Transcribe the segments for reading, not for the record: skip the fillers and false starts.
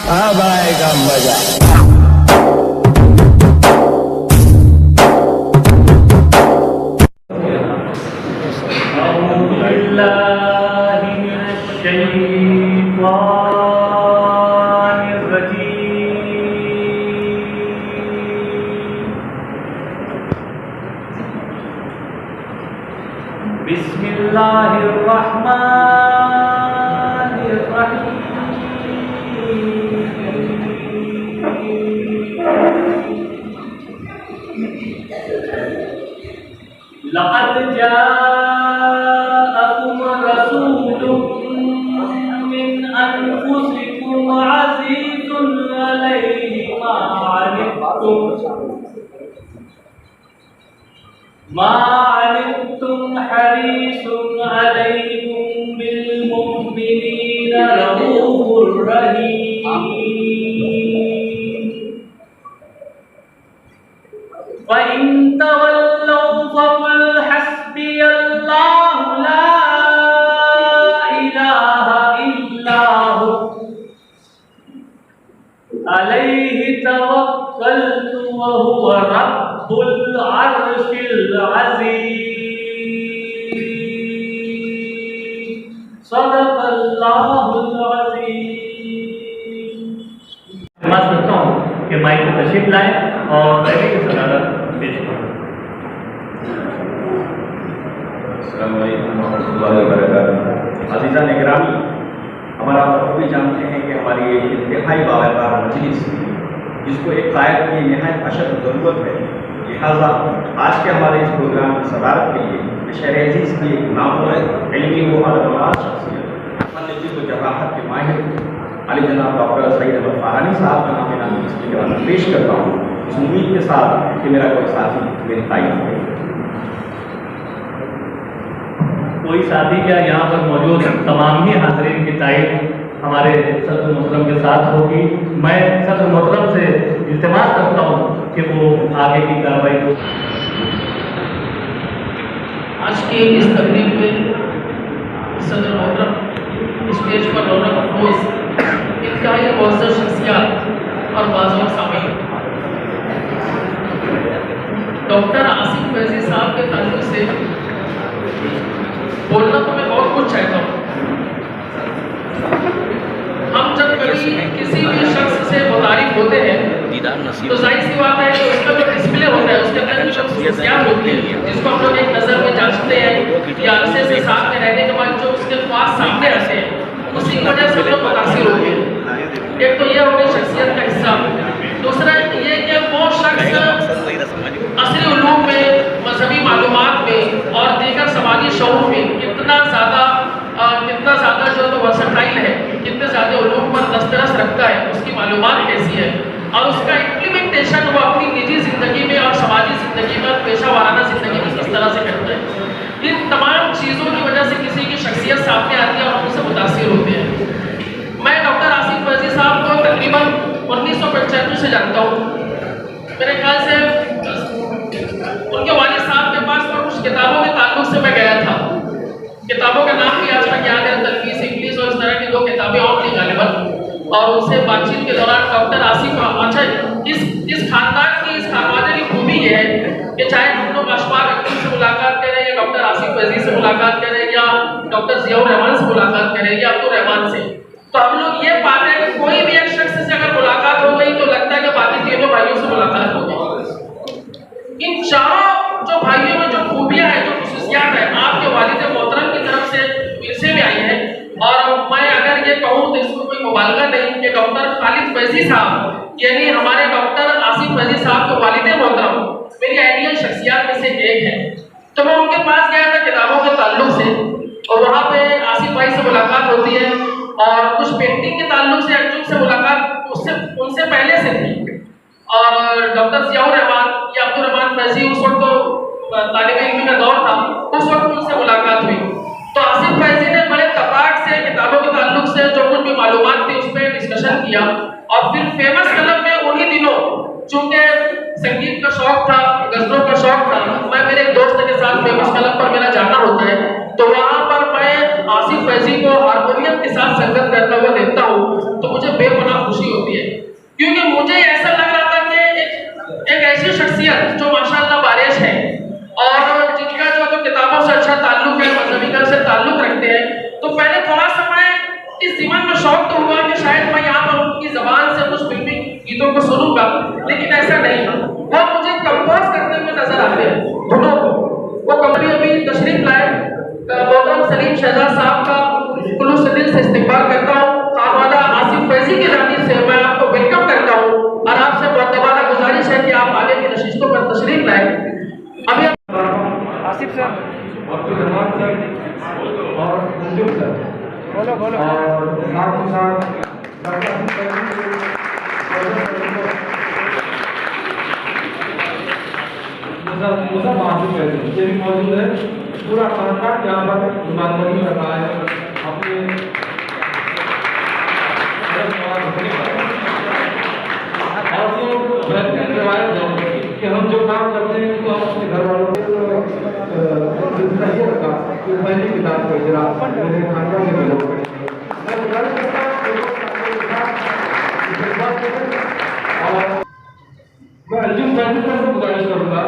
अब आएगा मजा। लक़द जाअकुम रसूलुम मिन अनफुसिकुम अज़ीज़ुन अलैहि मा अनित्तुम हरीसुन अलैकुम बिल मुमिनीना रऊफ़ुर रहीम। फ़इन तवल्लौ फ़क़ुल हस्बियल्लाहु ला इलाहा इल्ला हु अलैहि तवक्कलतु व हुवा रब्बुल अर्शिल अज़ीम। सदक़ल्लाहुल अज़ीम। मैं समझता हूँ कि माइक को तशरीफ लाएं और बैठे की सदारत पेश करें। अस्सलामु अलैकुम वरहमतुल्लाहि वबरकातुहू। अज़ीज़ान इकरामी, हमारा आप भी जानते हैं कि हमारी एक इंतहाई बावकार मजलिस जिसको एक कायद की नहायत अशद ज़रूरत है, लिहाजा आज के हमारे इस प्रोग्राम की सदारत के लिए शहर अज़ीज़ की एक नामवर इल्मी व अदब शख्सियत फन व जराहत के माहिर अली जनाब डॉक्टर सईद अहमद फ़रहानी साहब का नाम नामी इसकी जवाब पेश करता हूँ, इस उम्मीद के साथ कि मेरा कोई साथी मेरी तारीफ करे। कोई साथी क्या यहाँ पर मौजूद तमाम ही हाज़रीन की तारीफ हमारे सदर मोहतरम के साथ होगी। मैं सदर मोहतरम से इल्तिमास करता हूँ कि वो आगे की कार्रवाई को। आज की इस तकरीब में सदर मोहतरम स्टेज पर रौनक अफरोज इंतहाई मौजूद शख्सियात और बाज़ों सामीन डॉक्टर आसिफ फैज़ी साहब के ताल्लुक से बोलना तो मैं बहुत कुछ चाहता हूँ। हम जब कभी किसी भी शख्स से मुतारिफ होते हैं तो जाहिर सी बात है कि उसका जो डिस्प्ले होता है उसके अंदर जो खसूसियात होती है जिसको हम लोग एक नज़र में जांचते हैं या अरसे से साथ में रहने के बाद जो उसके ख्वास सामने आते हैं उसी की वजह से लोग मुतासिर होते हैं। एक तो ये हो गई शख्सियत का हिस्सा, दूसरा ये कि वो शख्स असली उलूम में, मजहबी मालूमात में और दीगर समाजी शऊर में कितना ज़्यादा जो तो वर्सटाइल है, कितने ज़्यादा उलूम पर दस्तरस रखता है, उसकी मालूमात कैसी है और उसका इम्प्लीमेंटेशन वो अपनी निजी ज़िंदगी में और समाजी ज़िंदगी में, पेशा वाराना ज़िंदगी में किस तरह से करता है। इन तमाम चीज़ों की वजह से किसी की शख्सियत सामने आती है और उनसे मुतासिर होते हैं। मैं डॉक्टर आसिफ फैज़ी साहब को तकरीबन 1995 से जानता हूँ। मेरे ख्याल से उनके वालिद साहब के पास और कुछ किताबों के ताल्लुक से मैं गया था। किताबों का नाम भी आज तक याद है, तलखीस इंग्लिश और इस तरह की 2 किताबें और थी गालिबन। और उनसे बातचीत के दौरान डॉक्टर आसिफ, अच्छा इस खानदान की, इस खानवादे की खूबी ये है कि चाहे हम लोग अशफाक अख्तर से मुलाकात करें या डॉक्टर आसिफ फैज़ी से मुलाकात करें या डॉक्टर ज़ियाउर रहमान से मुलाकात करें या अब्दुल रहमान से, तो हम लोग ये पाते हैं कि कोई भी एक शख्स से अगर मुलाकात हो गई तो लगता है कि बाकी तीनों भाइयों से मुलाकात हो गई। इन चारों जो भाइयों में जो खूबियां हैं, जो खुसूसियात हैं, आपके वालिद मोहतरम की तरफ से इनसे भी आई है। और मैं अगर ये कहूँ तो इसमें कोई मुबालगा नहीं कि डॉक्टर खालिद फैज़ी साहब यानी हमारे डॉक्टर आसिफ फैज़ी साहब के वालिद मोहतरम मेरी आइडियल शख्सियत में से एक है। तो मैं उनके पास गया था किताबों के ताल्लुक से और वहाँ पे आसिफ भाई से मुलाकात होती है और कुछ पेंटिंग के ताल्लुक से अर्जुन से मुलाकात उनसे पहले से थी। और डॉक्टर ज़ियाउर रहमान या अब्दुल रहमान फैज़ी उस वक्त तो तालिब इल्मी का दौर था, उस वक्त उनसे मुलाकात हुई। तो आसिफ फैज़ी ने बड़े तपाक से किताबों के ताल्लुक से जो कुछ भी मालूमात थी उस पर डिस्कशन किया और फिर फेमस कलम में उन्हीं दिनों चूँकि संगीत का शौक था, गज़लों का शौक था, मैं मेरे एक दोस्त के साथ फेमस कलम पर मेरा जाना होता है, तो वहाँ पर मैं आसिफ फैज़ी को हारमोनियम के साथ संगत करता हुआ देखता हूँ तो मुझे बेपनाह खुशी होती है। सुनूंगा, लेकिन ऐसा नहीं। वो मुझे कंपोज करते हुए नजर आते हैं धुनों को। वो कंपनी अभी तशरीफ लाए, मोहतरम सलीम शहजाद साहब का खुलूस से दिल से इस्तेमाल करता हूँ। खानवादा आसिफ फैजी की जानिब से मैं आपको वेलकम करता हूँ और आपसे मुअद्दबाना गुजारिश है कि आप आगे की नशिस्तों पर तशरीफ लाए। अभी आसिफ सर, अब्दुल रहमान सर और मंजूर सर बोलो और साथ ही साथ मुसा मासूम है, ये भी मौजूद है। पूरा खानदान यहाँ पर मेहमानबाजी कर रहा है अपने रवायत है कि हम जो काम करते हैं तो हम अपने घर वालों को सिलसिला ये रखा कि पहली किताब का इजरा मेरे खानदान में लोग करेंगे। मैं गुजारिश करता हूँ और मैं अंजुम फैजी सर से गुजारिश करूँगा।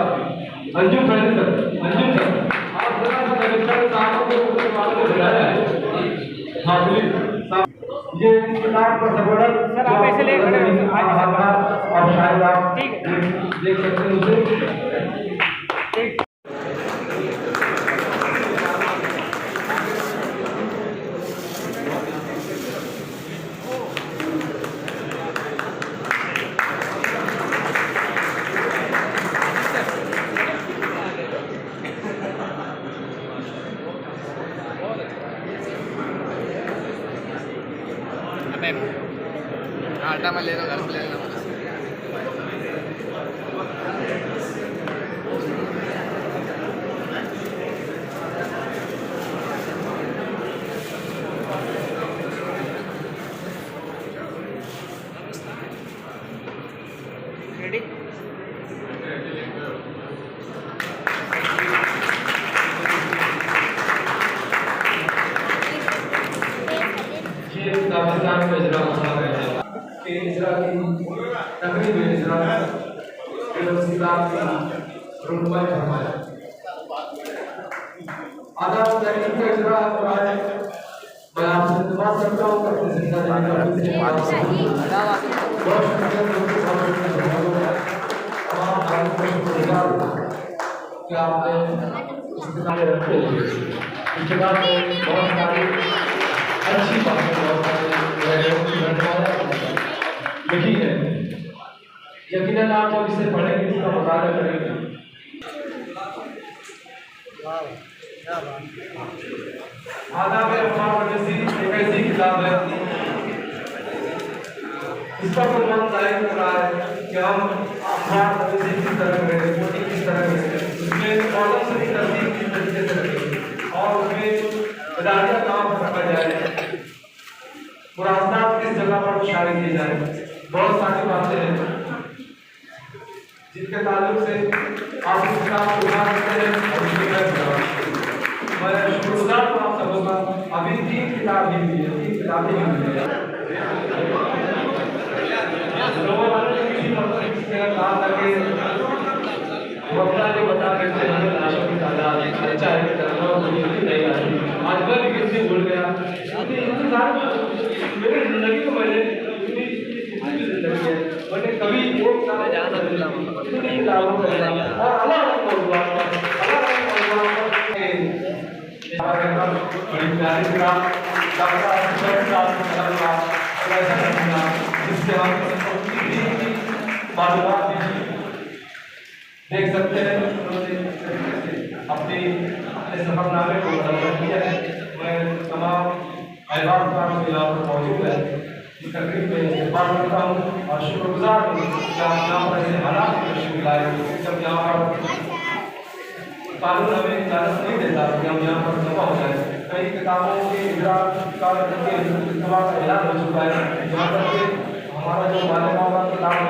अंजुम फैजी सर, अंजुम सर आप जरा सा कलेक्टर साहब को बात को बुलाया है। हाँ प्लीज ये इस किताब का सबरत सर आप ऐसे ले खड़े हो और शायद आप ठीक देख सकते हैं उसे। आटा में ले लो, घर पे ले लो। रेडी? ये पाकिस्तान में इजरा होता है कि इजरा की तकरीब इजरा किताब की रुकमा फरमाया। आदाब तकरीब का इजरा हो रहा है। मैं आपसे दुआ करता हूँ कि अपनी जिंदगी में कि आपने इस्तेमाल रखे इसके बाद बहुत सारी अच्छी बातें लिखी है। यकीनन आप जब इसे पढ़ेंगे इसका मुताला करेंगे। आदाब रफ़ी एक ऐसी किताब है इस पर मन जाहिर कर रहा है कि हम रफ़ी किस तरह में किस तरह में उसमें कॉलम से भी तरतीब किस तरीके से रखें और उसमें इदारिया काम रखा जाए, मुरादात किस जगह पर शामिल किए जाए। बहुत सारी बातें हैं जिनके ताल्लुक से आप इस किताब को उठा सकते हैं और उसके मैं शुक्रगुजार हूँ आप सबों का। अभी 3 किताब भी हुई है, 3 किताबें भी हुई है। लोगों ने किसी कहा था कि वक्ता जो बता रहे थे हमें लाशों की तादाद अच्छा है कि नहीं आ रही। आज मैं भी किसी भूल गया मेरी जिंदगी को मैंने जिंदगी है मैंने कभी एक साल जाना इतनी किताबों को और अलग अलग मौजूद बड़ी प्यारी किताब जिससे हम मालूमात देख सकते हैं। अपने सफरनामे को मुकम्मल किया है। मैं तमाम अहबाब का यहाँ पर मौजूद है इस तकरीब में इस्तेमाल करता हूँ और शुक्रगुजार हूँ कि आप यहाँ पर ऐसे हालात में तशरीफ लाए। जब यहाँ पर कानून हमें इजाज़त नहीं देता कि हम यहाँ पर जमा हो जाए। कई किताबों के इजरा का इस्तेमाल का ऐलान हो चुका है। यहाँ तक कि हमारा जो मालिका होगा किताब है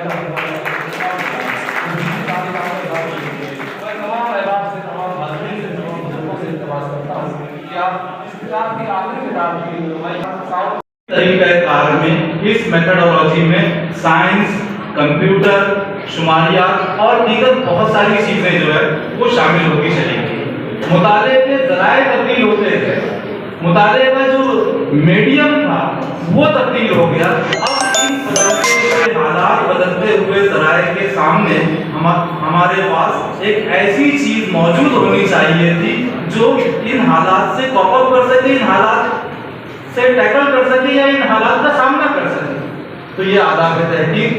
तमाम अहबाब से तमाम हाज़रीन से तमाम बुजुर्गों से इल्तिमास करता हूँ कि आप इस किताब की आखिरी किताब की तरीक़ाकार में इस मेथडोलॉजी में साइंस, कंप्यूटर, शुमारियात और दीगर बहुत सारी चीज़ें जो है वो शामिल होती चलेंगी। मुताले के ज़राए तब्दील होते थे, मुताले का जो मीडियम था वो तब्दील हो गया। अब इन हालात बदलते हुए एक ऐसी चीज मौजूद होनी चाहिए थी जो इन हालात से कॉप अप कर सके, इन हालात से टैकल कर सके या इन हालात का सामना कर सके। तो ये आदाब तहकीक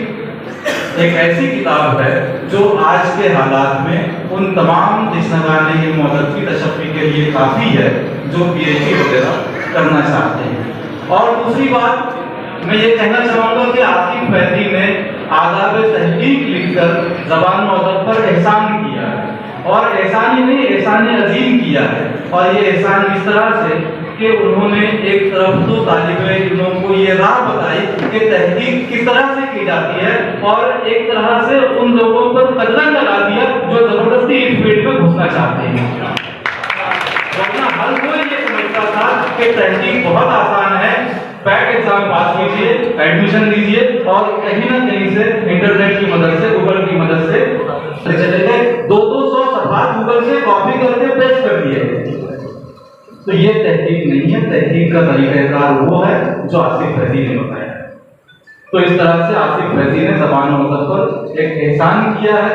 एक ऐसी किताब है जो आज के हालात में उन तमाम जिसनगाने की मौजूदगी तशफ़ी के लिए काफ़ी है जो PhD वगैरह करना चाहते हैं। और दूसरी बात मैं ये कहना चाहूँगा कि आसिफ फैजी ने आदाब तहकीक लिखकर ज़बान मौदत पर एहसान किया है, और एहसान ही नहीं, एहसान अजीम किया है। और ये एहसान इस तरह से कि उन्होंने एक तरफ तो तालिबे इल्मों को ये राह बताई कि तहकीक किस तरह से की जाती है, और एक तरह से उन लोगों पर कदम लगा दिया जो जबरदस्ती इस फील्ड में घुसना चाहते हैं। वरना हर कोई ये समझता था कि तहकीक बहुत आसान है, पैट एग्जाम पास कीजिए, एडमिशन लीजिए और कहीं ना कहीं से इंटरनेट की मदद से, गूगल की मदद से चले गए, 200 सफात गूगल से कॉपी करके पेस्ट कर दिए। तो ये तहकीक नहीं है। तहकीक का तरीक़ाकार वो है जो आसिफ फैजी ने बताया है। तो इस तरह से आसिफ फैजी ने ज़बान मौदत पर एक एहसान किया है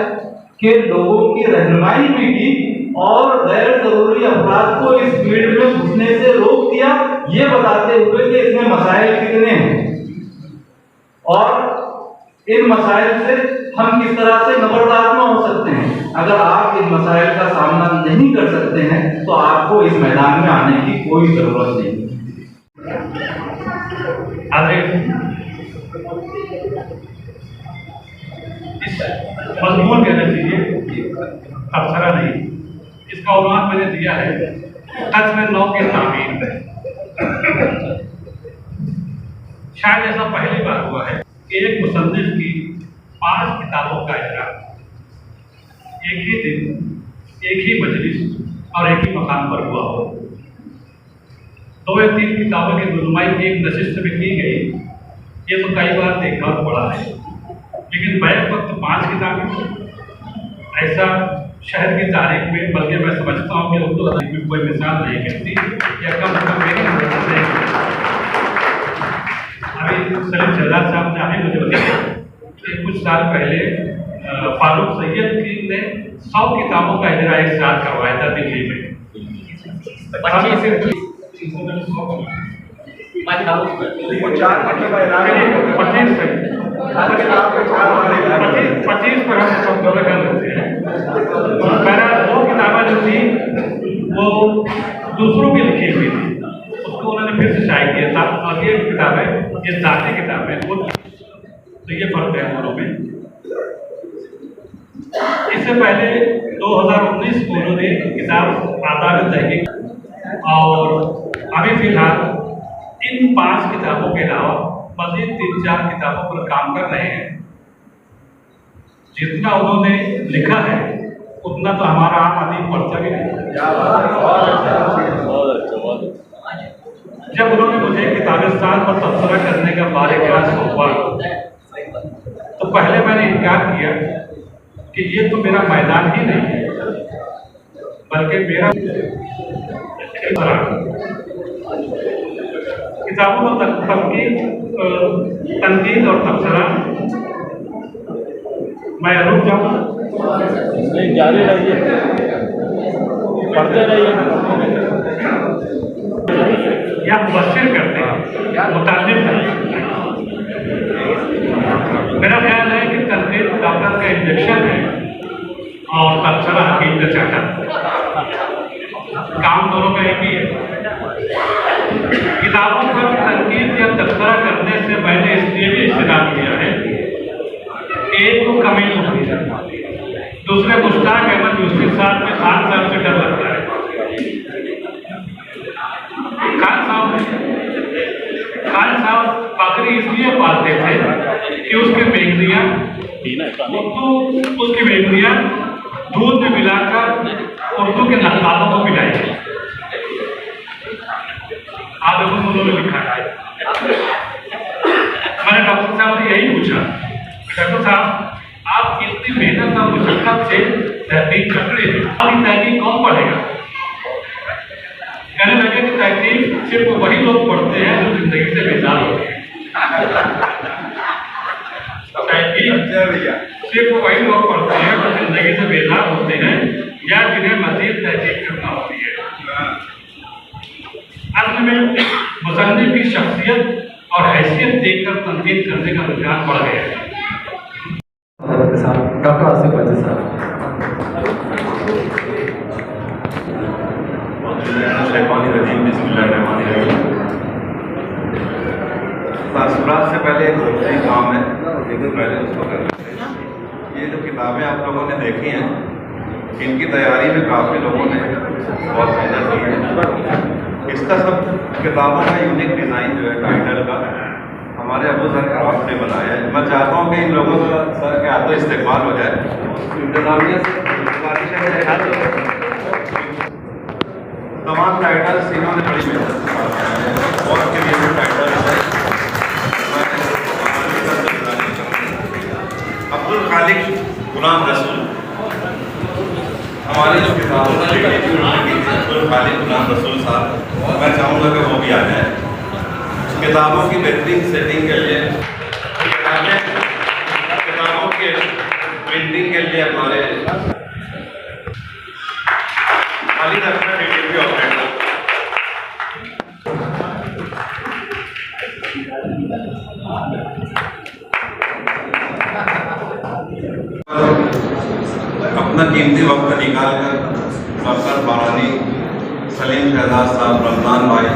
कि लोगों की रहनुमाई भी की और गैर जरूरी अफराद को इस फील्ड में घुसने से रोक दिया, ये बताते हुए कि इसमें मसाइल कितने हैं और इन मसाइल से हम किस तरह से नबरदार हो सकते हैं। अगर आप इन मसाइल का सामना नहीं कर सकते हैं तो आपको इस मैदान में आने की कोई जरूरत नहीं। इस मजमून कहना चाहिए, तबसरा नहीं। इसका उन्वान मैंने दिया है टच में नौ के तामीर। शायद ऐसा पहली बार हुआ है कि एक मुसन्निफ की 5 किताबों का इजरा एक ही दिन, एक ही मजलिस और एक ही मकाम पर हुआ हो। 2 या 3 किताबों की रुनुमाई एक नशिस्त में की गई, ये तो कई बार देखा और पढ़ा है, लेकिन बैक वक्त 5 किताबें ऐसा शहर की तारीख में, बल्कि मैं समझता हूँ कि उर्दू तारीख में कोई मिसाल नहीं कहती, या कम से कम मेरी नजर से। अभी सलीम शहजाद साहब ने अभी मुझे बताया कि कुछ साल पहले फारूक सैयद की ने 100 किताबों का इजरा एक साथ करवाया था दिल्ली में। 25 पर हम सब दौरे कर लेते हैं। मेरा 2 किताबें जो थी वो दूसरों की लिखी हुई थी, उसको उन्होंने फिर से शाये किया था, और ये किताबें ये जाती किताबें वो, तो ये फर्क है दोनों में। इससे पहले 2019 को उन्होंने किताब आदाब तहकीक, और अभी फिलहाल इन 5 किताबों के अलावा मज़ीद 3-4 किताबों पर काम कर रहे हैं। जितना उन्होंने लिखा है उतना तो हमारा आम आदमी पढ़ता भी नहीं। जब उन्होंने मुझे किताबिस्तान पर तबसरा करने का बार-ए-ख्याल सौंपा तो पहले मैंने इनकार किया कि ये तो मेरा मैदान ही नहीं है, बल्कि मेरा किताबों में तनकीद और तबसरा। मैं रुक जाऊँ, नहीं जारी रहिए, पढ़ते रहिए, या मुबस्सिर करते हैं, मुतालिब नहीं। मेरा ख्याल है कि तनकीद डॉक्टर का इंजेक्शन है और तबसरा हकीम का चाटा, काम दोनों का एक ही है। किताबों पर तनकीद या तबसरा करने से मैंने इसलिए भी इस्तेमाल किया है, एक को कमी होती है, दूसरे मुश्ताक अहमद यूसुफ साहब में खान साहब से डर लगता है। खान साहब बकरी इसलिए पालते थे कि उसके मेमरियाँ उसकी मेमरियाँ दूध में मिलाकर उर्दू के नक्कालों को पिलाई। आप लोगों को उन्होंने लिखा है। मैंने डॉक्टर साहब से यही पूछा, डॉक्टर साहब आप इतनी मेहनत और मुशक्कत से तहकीक कर रहे हैं, अब तहकीक कौन पढ़ेगा? कहने लगे कि तहकीक सिर्फ वही लोग पढ़ते हैं जो जिंदगी से बेजार होते हैं। तहकीक सिर्फ वही लोग पढ़ते हैं जो जिंदगी से बेजार होते हैं या जिन्हें मजीद तहकीक करना होती है। असल में मुसन्निफ की शख्सियत और हैसियत देखकर तनकीद करने का रुझान बढ़ गया है। डॉक्टर आसिफ वजीर साहब। तासुरात से पहले एक ही काम है, लेकिन पहले उसको करना चाहिए। ये जो किताबें आप लोगों ने देखी हैं, इनकी तैयारी में काफ़ी लोगों ने बहुत मेहनत की है। इसका सब किताबों का यूनिक डिज़ाइन जो है टाइटल का हमारे अबू सर क्राफ्ट ने बनाया है। मैं चाहता हूँ कि इन लोगों का सर के हाथों इस्तेमाल हो जाए। इंतजामिया से तमाम टाइटल्स इन्होंने बड़ी मेहनत और के लिए जो टाइटल है अब्दुल खालिक गुलाम रसूल, हमारी जो किताब अब्दुल खालिक गुलाम रसूल साहब, मैं चाहूँगा कि वो भी आ जाए। किताबों की बेहतरीन सेटिंग के लिए, किताबों के प्रिंटिंग के लिए हमारे खालिद अख्तर डिलीवरी ऑपरेटर, अपना कीमती वक्त निकाल कर डॉक्टर बारानी, सलीम शहजाद साहब, रमजान भाई,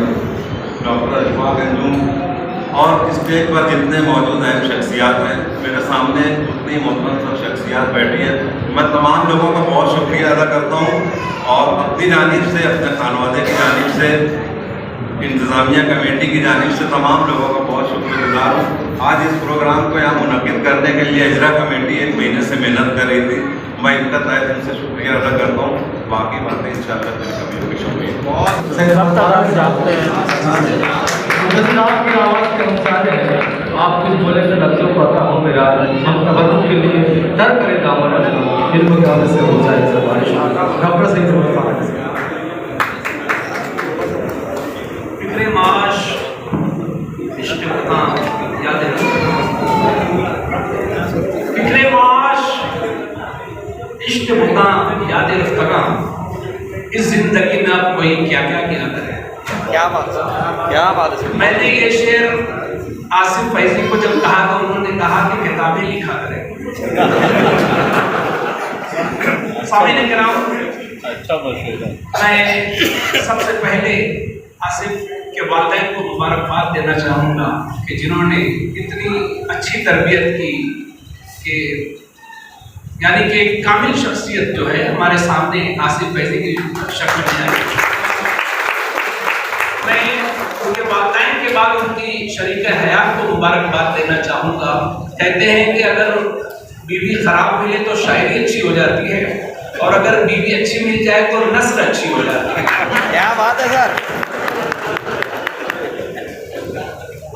डॉक्टर अशफाक अंजुम और स्टेज पर जितने मौजूद हैं शख्सियात हैं, मेरे सामने उतनी मोहतरम सब शख्सियात बैठी हैं। मैं तमाम लोगों का बहुत शुक्रिया अदा करता हूँ और अपनी जानिब से, अपने खानवादे की जानिब से, इंतज़ामिया कमेटी की जानिब से तमाम लोगों का बहुत शुक्रगुजार हूँ। आज इस प्रोग्राम को यहाँ मुनक़िद करने के लिए इजरा कमेटी 1 महीने से मेहनत कर रही थी। मैं इनका तहे दिल से शुक्रिया अदा करता हूँ। बाकी बातें इंशाअल्लाह फिर कभी होगी। शुक्रिया। आपकी आवाज़ के अनुसार है, आप कुछ बोले तो लफ्ज़ों को आता हो मेरा, हम तबर्रुक के लिए डर करे दामन इल्म के हवाले से हो जाए सब। डॉक्टर सही फिक्रे माश इश्क़ वतन याद है, फिक्रे माश इश्क़ वतन याद रफ्ता, इस जिंदगी में आप कोई क्या क्या किया करें। क्या बात है। मैंने ये शेर आसिफ फैजी को जब कहा तो उन्होंने कहा कि किताबें लिखा करें। सामने कराम, मैं सबसे पहले आसिफ के वालिदैन को मुबारकबाद देना चाहूँगा कि जिन्होंने इतनी अच्छी तरबियत की कि यानी कि एक कामिल शख्सियत जो है हमारे सामने आसिफ फैजी की शक्ल में आई। मैं उनके वालिदैन के बाद उनकी शरीक हयात को मुबारकबाद देना चाहूँगा। कहते हैं कि अगर बीवी खराब मिले तो शायरी अच्छी हो जाती है और अगर बीवी अच्छी मिल जाए तो नस्ल अच्छी हो जाती है। क्या बात है सर।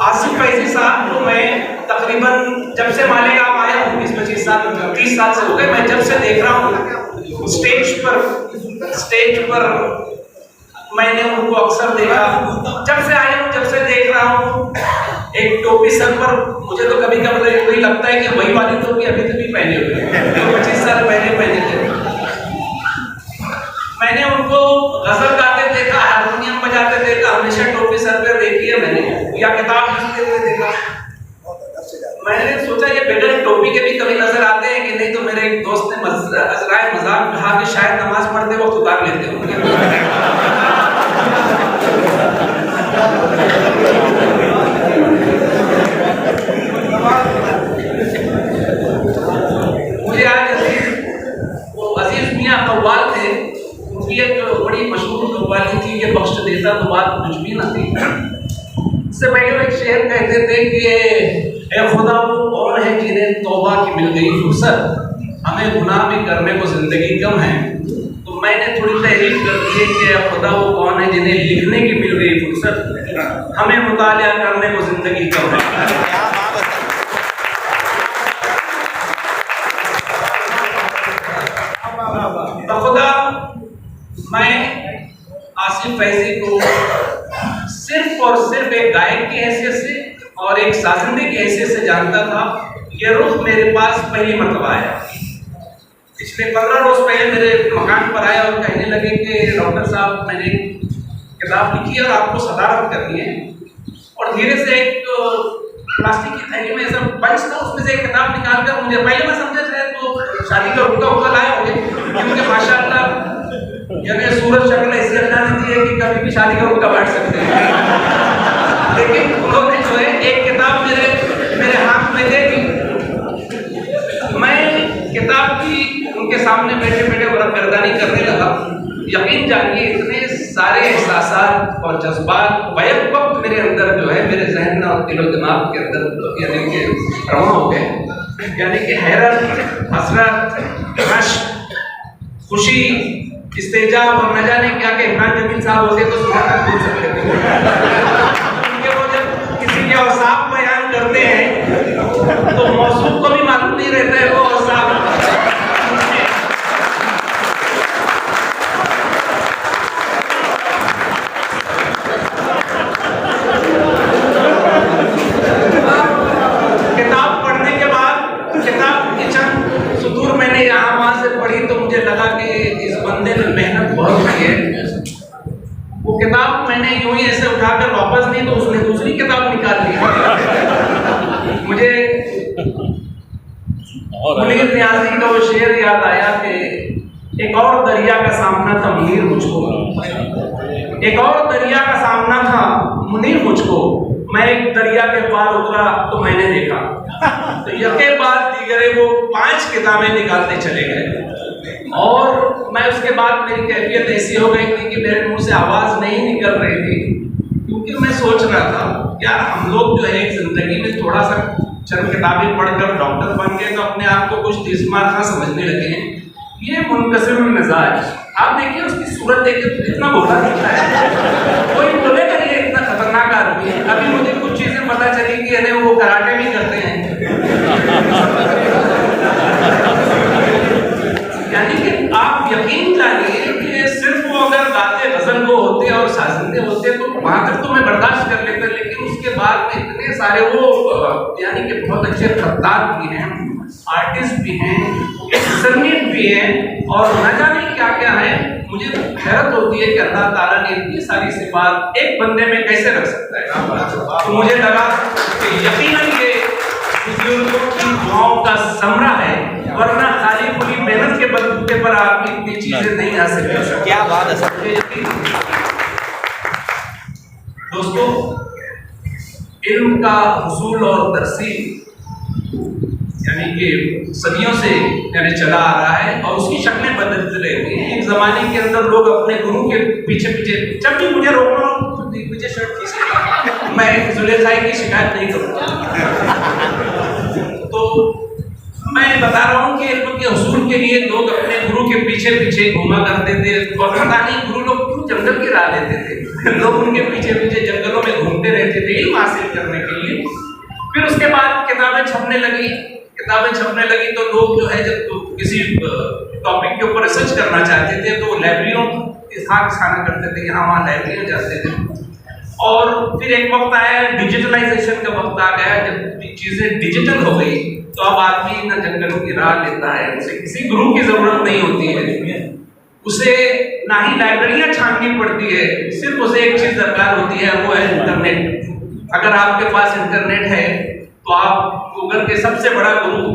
आसिफ फैजी साहब को मैं तकरीबन जब से मालेगांव आया 19-25 साल 30 साल से हो गए, मैं जब से देख रहा हूँ स्टेज पर मैंने उनको अक्सर देखा। जब से आया हूँ, जब से देख रहा हूँ, एक टोपी सर पर मुझे तो कभी कभी लगता है कि वही वाली टोपी अभी तक भी पहने हुए हैं, 25 साल पहले पहने थे। मैंने उनको गजल गाते देखा, हारमोनियम बजाते देखा, हमेशा टोपी सर पर देखी है मैंने, या किताब लिखते हुए देखा। मैंने सोचा ये बगैर टोपी के भी कभी नजर आते हैं कि नहीं, तो मेरे एक दोस्त ने अज़राए मजाक कहा कि शायद नमाज पढ़ते वक्त उतार लेते होंगे। मुझे आज अजीज मियाँ कव्वाल थे, उनकी एक बड़ी मशहूर कव्वाली थी कि बख्श देता तो बात कुछ भी न थी। इससे पहले एक शेर कहते थे कि ए खुदा वो कौन है जिन्हें तौबा की मिल गई फुर्सत, हमें गुनाह भी करने को जिंदगी कम है। तो मैंने थोड़ी तहरीर कर दी है कि खुदा वो कौन है जिन्हें लिखने की मिल गई फुर्सत, हमें मुतालिया करने को जिंदगी कम है। तो खुदा मैं आसिफ फैजी को सिर्फ और सिर्फ एक गायक की हैसियत से और एक साजिंदे की हैसियत से जानता था। ये रुख मेरे पास पहली मरतबा आया। पिछले 15 रोज पहले मेरे मकान पर आया और कहने लगे कि डॉक्टर साहब मैंने किताब लिखी है और आपको सदारत करनी है। और धीरे से एक प्लास्टिक की थैली में ऐसा बंच था, उसमें से एक किताब निकाल कर मुझे, पहले मैं समझा शायद तो शादी का रुका हुआ लाए होंगे, क्योंकि माशाअल्लाह यानी सूरज शक्ल ऐसी अल्लाह ने दी है कि कभी भी शादी का रुका बैठ सकते हैं। लेकिन उन्होंने जो है एक किताब मेरे हाथ में दे दी। मैं किताब की उनके सामने बैठे बैठे गर्दानी करने लगा। यकीन जानिए इतने सारे एहसास और जज्बात बैक वक्त मेरे अंदर जो है, मेरे जहन और दिलो दिमाग के अंदर यानी कि रवा हो गए। यानी कि हैरत, हसरत, रश्क, खुशी, इस्तेजाब और न जाने क्या कि इमरान जमील साहब होते तो सुबह तक बोल सकते थे। क्योंकि वो जब किसी के औसाफ बयान करते हैं तो मौसूफ को भी मालूम नहीं रहता है वो औसाफ। किताब पढ़ने के बाद किताब की चंद सुतूर मैंने यहाँ वहां से पढ़ी तो मुझे लगा कि इस बंदे ने मेहनत बहुत की है। वो किताब मैंने यूं ही ऐसे उठाकर वापस दी तो उसने दूसरी किताब निकाल ली। मुझे मुनीर नियाज़ी का वो शेर याद आया कि एक और दरिया का सामना था मुनीर मुझको, एक और दरिया का सामना था मुनीर मुझको। मैं एक दरिया के पार उतरा तो मैंने देखा तो यके बाद दीगरे वो 5 किताबें निकालते चले गए। और मैं उसके बाद मेरी कैफियत ऐसी हो गई थी कि मेरे मुंह से आवाज़ नहीं निकल रही थी, क्योंकि मैं सोच रहा था यार हम लोग जो है जिंदगी में थोड़ा सा चंद किताबें पढ़कर डॉक्टर बन गए तो अपने आप को कुछ तीसमार खां समझने लगे हैं। ये मुनकसिम मिजाज, आप देखिए उसकी सूरत देखिए तो इतना भोला दिखता है, कोई बोलेगा ये इतना खतरनाक आदमी है। अभी मुझे कुछ चीजें पता चली कि अरे वो कराटे भी करते हैं। यानी कि आप यकीन जानिए कि सिर्फ वो अगर गाते गजल को होते और साजिंदे होते तो वहां तक तो मैं बर्दाश्त कर लेता, लेकिन उसके बाद में इतने सारे वो यानी कि बहुत अच्छे खत्तात भी हैं, आर्टिस्ट भी हैं, संगीत भी हैं और न जाने क्या क्या है। मुझे हैरत होती है कि अल्लाह ताला ने इतनी सारी सिफात एक बंदे में कैसे रख सकता है। तो मुझे लगा कि यकीनन ये बुजुर्गों की दुआओं का समरा है, वरना खाली पूरी मेहनत के बलबूते पर आप इतनी चीजें नहीं हासिल कर सकते। क्या बात है सर। दोस्तों, इल्म का हुसूल और तरसील यानी कि सदियों से यानी चला आ रहा है और उसकी शक्लें बदलती रहती हैं। एक जमाने के अंदर लोग अपने गुरु के पीछे पीछे, जब भी मुझे रोकना हो पीछे शर्ट खींच, मैं जुलेखाई की शिकायत नहीं करूँगा। तो मैं बता रहा हूँ कि इल्म के हुसूल के लिए लोग अपने गुरु के पीछे पीछे घूमा करते थे और पता नहीं गुरु लोग क्यों जंगल की राह लेते थे। लोग उनके पीछे पीछे जंगलों में घूमते रहते थे इल्म हासिल करने के लिए। फिर उसके बाद किताबें छपने लगी तो लोग जो है जब तो किसी टॉपिक के ऊपर रिसर्च करना चाहते थे तो लाइब्रेरियों के साथ खाना करते थे, यहाँ वहाँ लाइब्रेरियों जाते थे। और फिर एक वक्त आया, डिजिटलाइजेशन का वक्त आ गया, जब चीजें डिजिटल हो गई तो अब आदमी ना जंगलों की राह लेता है, उसे किसी गुरु की जरूरत नहीं होती है, उसे ना ही लाइब्रेरियां छाननी पड़ती है, सिर्फ उसे एक चीज दरकार होती है, वो है इंटरनेट। अगर आपके पास इंटरनेट है तो आप गूगल के सबसे बड़ा गुरु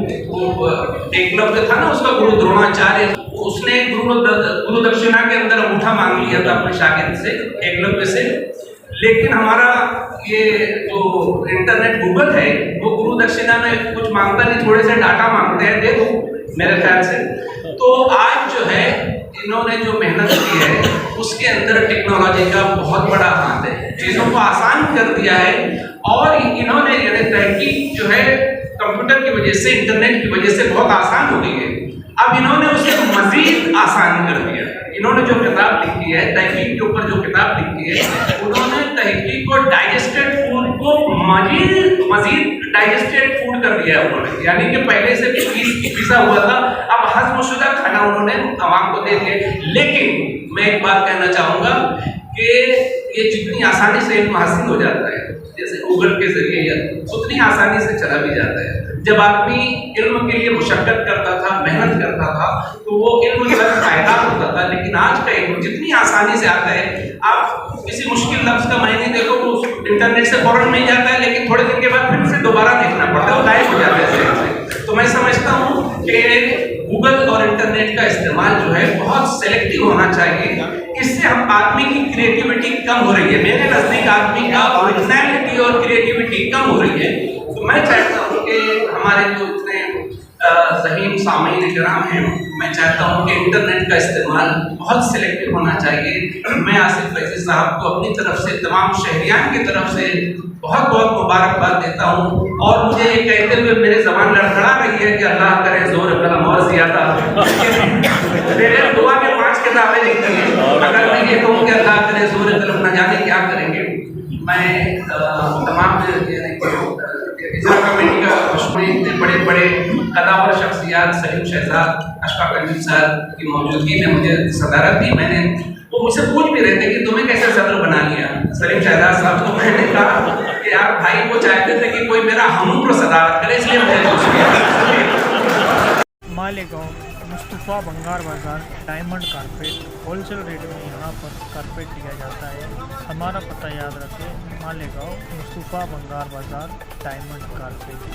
एकलव्य था ना, उसका गुरु द्रोणाचार्य, उसने गुरु दक्षिणा के अंदर अंगूठा मांग लिया था अपने शागिर्द से, एकलव्य से। लेकिन हमारा ये जो इंटरनेट गूगल है वो गुरु दक्षिणा में कुछ मांगता नहीं, थोड़े से डाटा मांगते हैं, दे दो मेरे ख्याल से। तो आज जो है इन्होंने जो मेहनत की है उसके अंदर टेक्नोलॉजी का बहुत बड़ा हाथ है, चीज़ों को आसान कर दिया है। और इन्होंने यानी तहकीक जो है कंप्यूटर की वजह से, इंटरनेट की वजह से बहुत आसान हो गई है। अब इन्होंने उसे मजीद आसान कर दिया। इन्होंने जो किताब लिखी है तहकीक के ऊपर, जो किताब लिखी है, उन्होंने तहकीक को डाइजेस्टेड फूड को मजीद डाइजेस्टेड फूड कर दिया है उन्होंने। यानी कि पहले से पिसा हुआ था, अब हज़्म शुदा खाना उन्होंने आवाम को दे दिया। लेकिन मैं एक बात कहना चाहूँगा कि ये जितनी आसानी से इल्म हासिल हो जाता है, जैसे गूगल के जरिए उतनी आसानी से चला भी जाता है। जब आदमी इल्म के लिए मुशक्कत करता था, मेहनत करता था, तो वो इल्म का फायदा होता था। लेकिन आज का इल्म जितनी आसानी से आता है, आप किसी मुश्किल लफ्ज का मायने देखो वो इंटरनेट से फौरन मिल जाता है, लेकिन थोड़े दिन के बाद फिर से दोबारा देखना पड़ता है, वो गायब हो जाता है। तो मैं समझता हूँ कि गूगल और इंटरनेट का इस्तेमाल जो है बहुत सेलेक्टिव होना चाहिए। इससे हम आदमी की क्रिएटिविटी कम हो रही है। मेरे नजदीक आदमी का ओरिजिनलिटी और क्रिएटिविटी कम हो रही है। तो मैं चाहता हूँ कि हमारे जो इतने ज़हीन सामीन इकराम हैं, मैं चाहता हूँ कि इंटरनेट का इस्तेमाल बहुत सेलेक्टिव होना चाहिए। मैं आसिफ फैज़ी साहब को अपनी तरफ से, तमाम शहरियान की तरफ से बहुत बहुत मुबारकबाद देता हूँ। और मुझे ये कहते हुए मेरे ज़बान लड़खड़ा रही है कि अल्लाह करे ज़ोर कलम और ज़्यादा। मेरे दुआ में 5 किताबें लिखी हैं। अगर मैं ये कहूँ कि अल्लाह करे ज़ोर कलम, न जाने क्या करेंगे। मैं तमाम इजरा कमेटी का इतने बड़े बड़े कदावर शख्सियात सलीम शहजाद, अशफाक अंजुम साहब की मौजूदगी में मुझे सदारत दी। मैंने वो मुझसे पूछ भी रहे थे कि तुम्हें कैसे सदर बना लिया सलीम शहजाद साहब। तो मैंने कहा कि यार भाई वो चाहते थे कि कोई मेरा हमउम्र सदारत करे, इसलिए मुझे पूछ लिया। मालेगांव मुस्तफ़ा बंगार बाज़ार डायमंड कारपेट होलसेल रेट में यहाँ पर कारपेट दिया जाता है। हमारा पता याद रखें, मालेगांव मुस्तफ़ा बंगार बाज़ार डायमंड कारपेट।